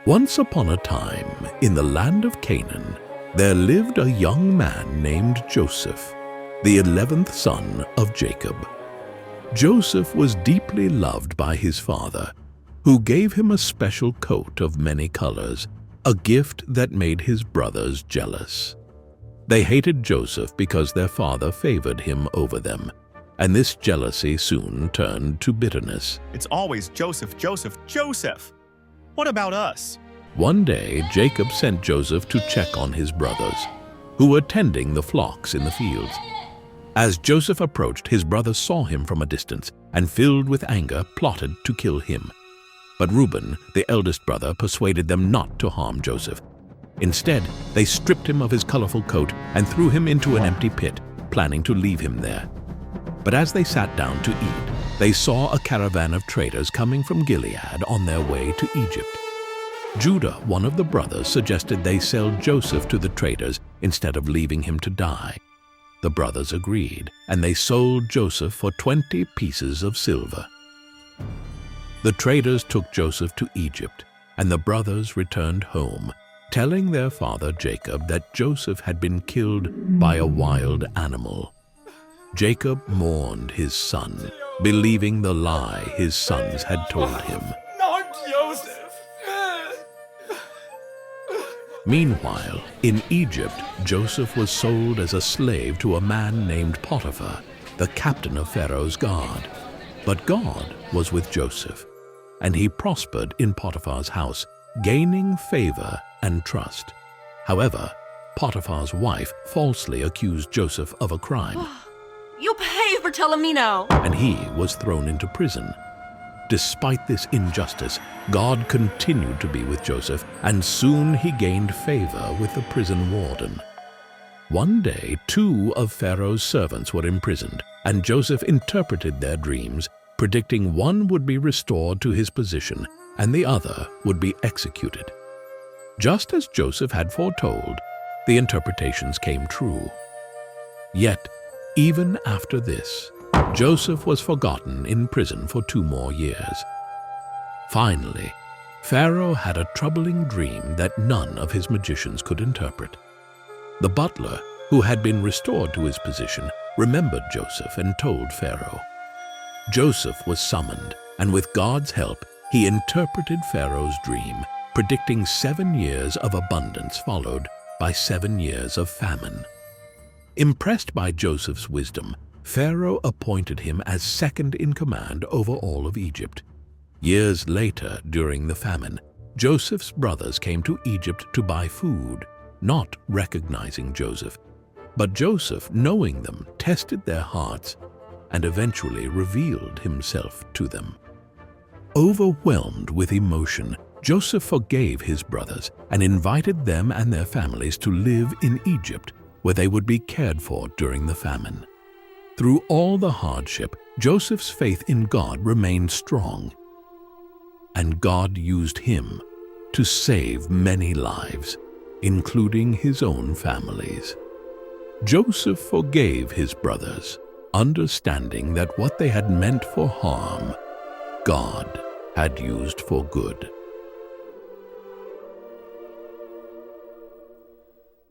Once upon a time, in the land of Canaan, there lived a young man named Joseph, the 11th son of Jacob. Joseph was deeply loved by his father, who gave him a special coat of many colors, a gift that made his brothers jealous. They hated Joseph because their father favored him over them, and this jealousy soon turned to bitterness. It's always Joseph, Joseph, Joseph. What about us? One day, Jacob sent Joseph to check on his brothers, who were tending the flocks in the fields. As Joseph approached, his brothers saw him from a distance and, filled with anger, plotted to kill him. But Reuben, the eldest brother, persuaded them not to harm Joseph. Instead, they stripped him of his colorful coat and threw him into an empty pit, planning to leave him there. But as they sat down to eat, they saw a caravan of traders coming from Gilead on their way to Egypt. Judah, one of the brothers, suggested they sell Joseph to the traders instead of leaving him to die. The brothers agreed, and they sold Joseph for 20 pieces of silver. The traders took Joseph to Egypt, and the brothers returned home, telling their father Jacob that Joseph had been killed by a wild animal. Jacob mourned his son, believing the lie his sons had told him. Not Joseph! Meanwhile, in Egypt, Joseph was sold as a slave to a man named Potiphar, the captain of Pharaoh's guard. But God was with Joseph, and he prospered in Potiphar's house, gaining favor and trust. However, Potiphar's wife falsely accused Joseph of a crime. You pay for telling me no. And he was thrown into prison. Despite this injustice, God continued to be with Joseph, and soon he gained favor with the prison warden. One day, 2 of Pharaoh's servants were imprisoned, and Joseph interpreted their dreams, predicting one would be restored to his position and the other would be executed. Just as Joseph had foretold, the interpretations came true. Yet, even after this, Joseph was forgotten in prison for 2 more years. Finally, Pharaoh had a troubling dream that none of his magicians could interpret. The butler, who had been restored to his position, remembered Joseph and told Pharaoh. Joseph was summoned, and with God's help, he interpreted Pharaoh's dream, predicting 7 years of abundance followed by 7 years of famine. Impressed by Joseph's wisdom, Pharaoh appointed him as second in command over all of Egypt. Years later, during the famine, Joseph's brothers came to Egypt to buy food, not recognizing Joseph. But Joseph, knowing them, tested their hearts and eventually revealed himself to them. Overwhelmed with emotion, Joseph forgave his brothers and invited them and their families to live in Egypt, where they would be cared for during the famine. Through all the hardship, Joseph's faith in God remained strong, and God used him to save many lives, including his own families. Joseph forgave his brothers, understanding that what they had meant for harm, God had used for good.